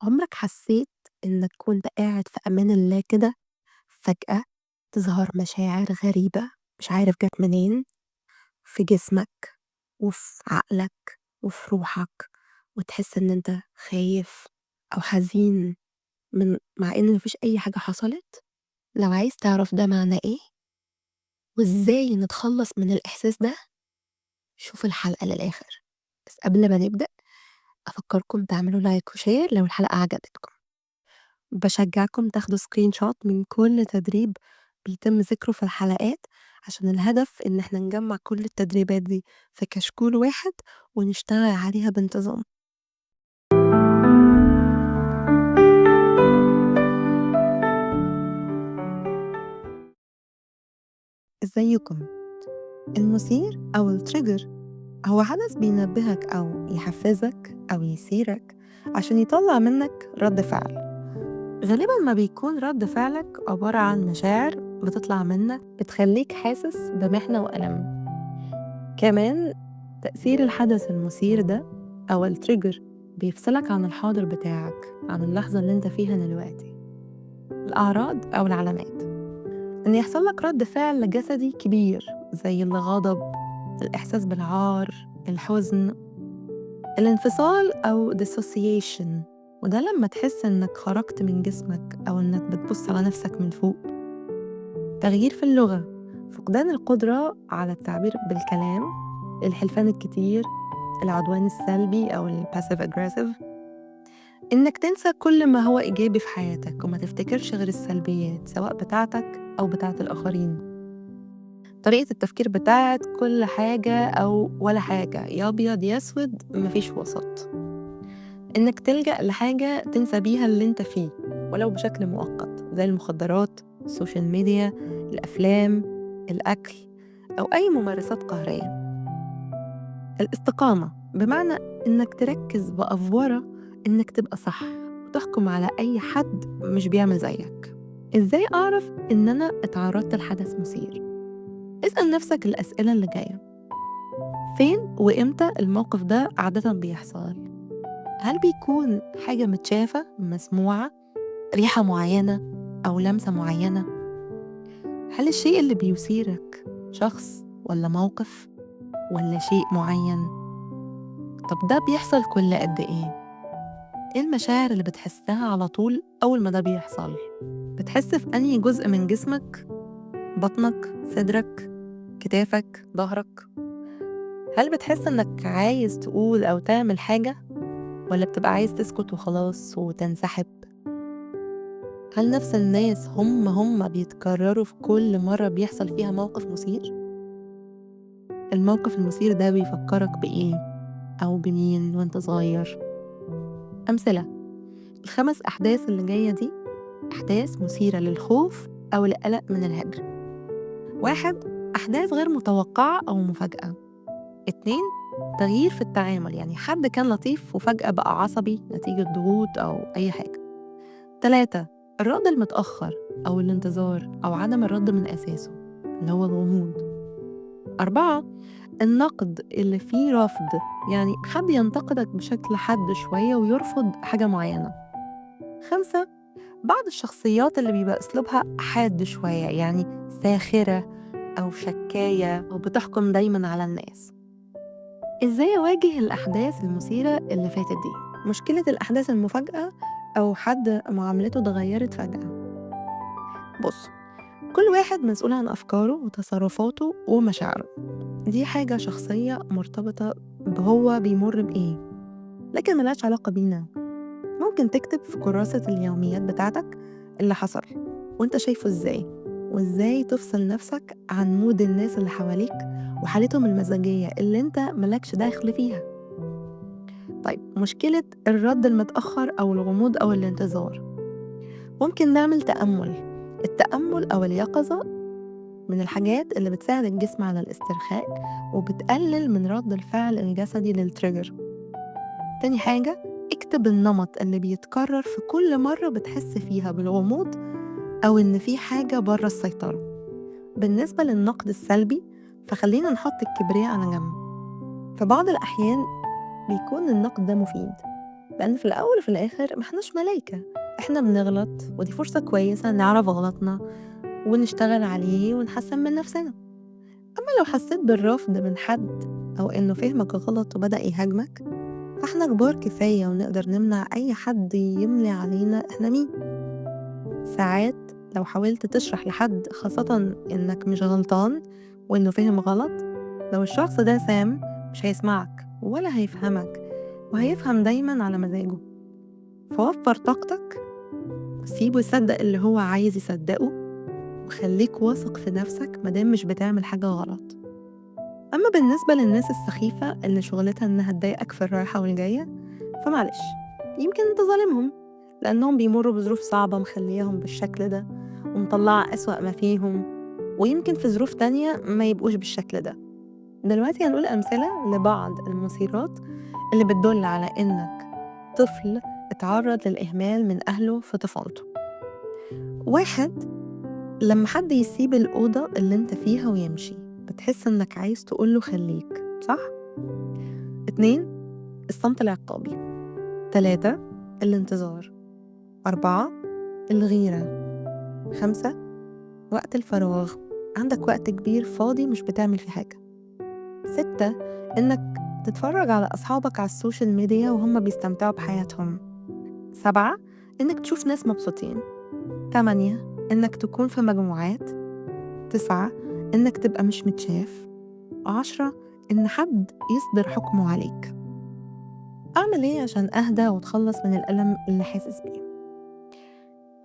عمرك حسيت إنك وأنت قاعد في أمان الله كده فجأة تظهر مشاعر غريبة مش عارف جت منين في جسمك وفي عقلك وفي روحك وتحس إن أنت خايف أو حزين مع إن مفيش أي حاجة حصلت؟ لو عايز تعرف ده معناه إيه وإزاي نتخلص من الإحساس ده شوف الحلقة للآخر. بس قبل ما نبدأ أفكركم تعملوا لايك وشير لو الحلقة عجبتكم. بشجعكم تاخدوا سكرين شوت من كل تدريب بيتم ذكره في الحلقات عشان الهدف إن احنا نجمع كل التدريبات دي في كشكول واحد ونشتغل عليها بانتظام. ازيكم؟ المثير أو التريجر هو حدث بينبهك أو يحفزك أو يثيرك عشان يطلع منك رد فعل. غالبا ما بيكون رد فعلك عبارة عن مشاعر بتطلع منك بتخليك حاسس بمحنة وألم. كمان تأثير الحدث المثير ده أو التريجر بيفصلك عن الحاضر بتاعك، عن اللحظة اللي انت فيها دلوقتي. الأعراض أو العلامات إن يحصل لك رد فعل جسدي كبير زي الغضب، الإحساس بالعار، الحزن، الانفصال أو dissociation، وده لما تحس إنك خرجت من جسمك أو إنك بتبص على نفسك من فوق. تغيير في اللغة، فقدان القدرة على التعبير بالكلام، الحلفان الكتير، العدوان السلبي أو الباسيف أجريسيف، إنك تنسى كل ما هو إيجابي في حياتك وما تفتكرش غير السلبيات سواء بتاعتك أو بتاعت الآخرين. طريقة التفكير بتاعت كل حاجة أو ولا حاجة، يا أبيض يا أسود، مفيش وسط. إنك تلجأ لحاجة تنسى بيها اللي انت فيه ولو بشكل مؤقت زي المخدرات، السوشيال ميديا، الأفلام، الأكل أو أي ممارسات قهرية. الاستقامة بمعنى إنك تركز بأفورة إنك تبقى صح وتحكم على أي حد مش بيعمل زيك. إزاي أعرف إن أنا اتعرضت لحدث مثير؟ اسأل نفسك الأسئلة اللي جاية: فين وإمتى الموقف ده عادة بيحصل؟ هل بيكون حاجة متشافة مسموعة، ريحة معينة أو لمسة معينة؟ هل الشيء اللي بيثيرك شخص ولا موقف ولا شيء معين؟ طب ده بيحصل كل قد إيه؟ إيه المشاعر اللي بتحسها على طول أول ما ده بيحصل؟ بتحس في أنهي جزء من جسمك؟ بطنك، صدرك، كتافك، ظهرك؟ هل بتحس إنك عايز تقول أو تعمل حاجة ولا بتبقى عايز تسكت وخلاص وتنسحب؟ هل نفس الناس هم بيتكرروا في كل مرة بيحصل فيها موقف مثير؟ الموقف المثير ده بيفكرك بإيه أو بمين وانت صغير؟ أمثلة: ال5 أحداث اللي جاية دي أحداث مثيرة للخوف أو القلق من الهجر. 1. أحداث غير متوقعة أو مفاجأة. 2. تغيير في التعامل، يعني حد كان لطيف وفجأة بقى عصبي نتيجة ضغوط أو أي حاجة. 3. الرد المتأخر أو الانتظار أو عدم الرد من أساسه اللي هو الغموض. 4. النقد اللي فيه رفض، يعني حد ينتقدك بشكل حاد شوية ويرفض حاجة معينة. 5. بعض الشخصيات اللي بيبقى أسلوبها حاد شوية، يعني ساخرة أو شكاية أو بتحكم دايما على الناس. إزاي أواجه الأحداث المثيرة اللي فاتت دي؟ مشكلة الأحداث المفاجئة أو حد معاملته اتغيرت فجأة. بص، كل واحد مسؤول عن أفكاره وتصرفاته ومشاعره، دي حاجة شخصية مرتبطة بهو بيمر بإيه، لكن ملهاش علاقة بينا. ممكن تكتب في كراسة اليوميات بتاعتك اللي حصل وانت شايفه ازاي، وازاي تفصل نفسك عن مود الناس اللي حواليك وحالتهم المزاجية اللي انت ملكش داخل فيها. طيب، مشكلة الرد المتأخر أو الغموض أو الانتظار، ممكن نعمل تأمل. التأمل أو اليقظة من الحاجات اللي بتساعد الجسم على الاسترخاء وبتقلل من رد الفعل الجسدي للتريجر. تاني حاجة، اكتب النمط اللي بيتكرر في كل مرة بتحس فيها بالغموض أو إن في حاجة بره السيطرة. بالنسبة للنقد السلبي فخلينا نحط الكبرياء على جنب. في بعض الأحيان بيكون النقد ده مفيد، لأن في الأول وفي الآخر ما إحناش ملايكة، إحنا بنغلط ودي فرصة كويسة نعرف غلطنا ونشتغل عليه ونحسن من نفسنا. أما لو حسيت بالرفض من حد أو إنه فهمك غلط وبدأ يهاجمك، فإحنا كبار كفاية ونقدر نمنع أي حد يملي علينا إحنا مين. ساعات لو حاولت تشرح لحد، خاصة إنك مش غلطان وإنه فهم غلط، لو الشخص ده سام مش هيسمعك ولا هيفهمك، وهيفهم دايما على مزاجه. فوفر طاقتك وسيبه يصدق اللي هو عايز يصدقه، وخليك واثق في نفسك مادام مش بتعمل حاجة غلط. أما بالنسبة للناس السخيفة اللي شغلتها إنها تضايقك في الرايحة والجاية، فمعلش، يمكن انت ظالمهم لأنهم بيمروا بظروف صعبة مخليهم بالشكل ده ومطلعة أسوأ ما فيهم، ويمكن في ظروف تانية ما يبقوش بالشكل ده. دلوقتي هنقول أمثلة لبعض المثيرات اللي بتدل على إنك طفل اتعرض للإهمال من أهله في طفولته. 1، لما حد يسيب الأوضة اللي انت فيها ويمشي، بتحس إنك عايز تقوله خليك، صح؟ 2، الصمت العقابي. 3، الانتظار. 4، الغيرة. 5، وقت الفراغ، عندك وقت كبير فاضي مش بتعمل فيه حاجة. 6، إنك تتفرج على أصحابك على السوشيال ميديا وهم بيستمتعوا بحياتهم. 7، إنك تشوف ناس مبسوطين. 8، إنك تكون في مجموعات. 9، إنك تبقى مش متشاف. 10، إن حد يصدر حكمه عليك. أعمل إيه عشان أهدى وأتخلص من الألم اللي حاسس بيه؟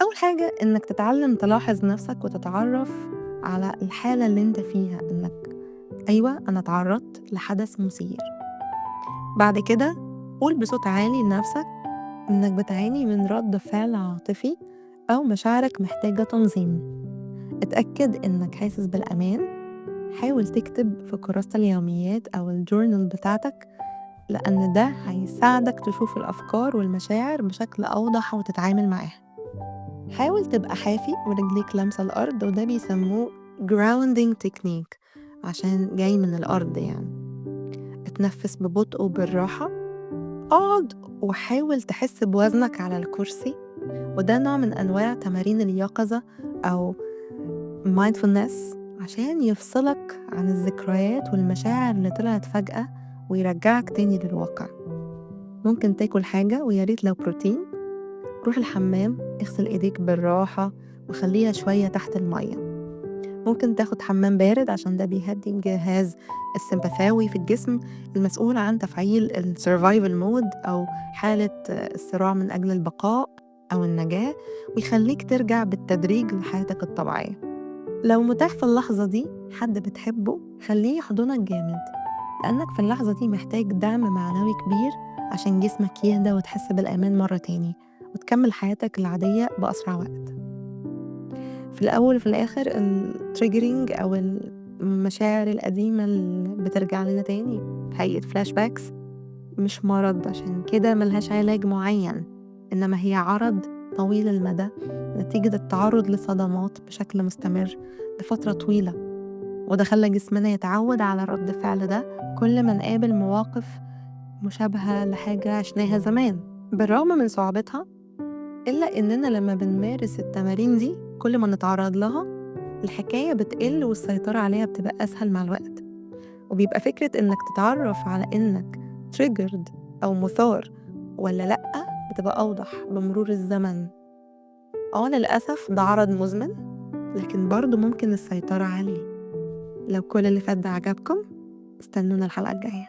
أول حاجة إنك تتعلم تلاحظ نفسك وتتعرف على الحالة اللي انت فيها، إنك أيوة أنا تعرضت لحدث مثير. بعد كده قول بصوت عالي لنفسك إنك بتعاني من رد فعل عاطفي أو مشاعرك محتاجة تنظيم. اتأكد إنك حاسس بالأمان. حاول تكتب في كراسة اليوميات أو الجورنال بتاعتك، لأن ده هيساعدك تشوف الأفكار والمشاعر بشكل أوضح وتتعامل معاها. حاول تبقى حافي ورجليك لامسة الأرض، وده بيسموه grounding technique عشان جاي من الأرض يعني. اتنفس ببطء وبالراحة. اقعد وحاول تحس بوزنك على الكرسي، وده نوع من أنواع تمارين اليقظة أو mindfulness عشان يفصلك عن الذكريات والمشاعر اللي طلعت فجأة ويرجعك تاني للواقع. ممكن تاكل حاجة وياريت لو بروتين. روح الحمام، اغسل ايديك بالراحة وخليها شوية تحت المية. ممكن تاخد حمام بارد عشان ده بيهدي الجهاز السمبثاوي في الجسم المسؤول عن تفعيل السرفايفل مود أو حالة الصراع من أجل البقاء أو النجاة، ويخليك ترجع بالتدريج لحياتك الطبيعية. لو متاح في اللحظة دي حد بتحبه، خليه يحضنك جامد، لأنك في اللحظة دي محتاج دعم معنوي كبير عشان جسمك يهدى وتحس بالأمان مرة تاني وتكمل حياتك العادية بأسرع وقت. في الأول وفي الآخر التريجرينج أو المشاعر القديمة اللي بترجع لنا تاني هيئة فلاش باكس مش مرض، عشان كده ملهاش علاج معين، إنما هي عرض طويل المدى نتيجة التعرض لصدمات بشكل مستمر لفترة طويلة، وده خلى جسمنا يتعود على الرد فعل ده كل ما نقابل مواقف مشابهة لحاجة عشناها زمان. بالرغم من صعوبتها، إلا إننا لما بنمارس التمارين دي كل ما نتعرض لها الحكاية بتقل والسيطرة عليها بتبقى أسهل مع الوقت، وبيبقى فكرة إنك تتعرف على إنك triggered أو مثار ولا لأ بتبقى أوضح بمرور الزمن. للأسف ده عرض مزمن، لكن برضو ممكن السيطرة عليه. لو كل اللي فات ده عجبكم، استنونا الحلقة الجاية.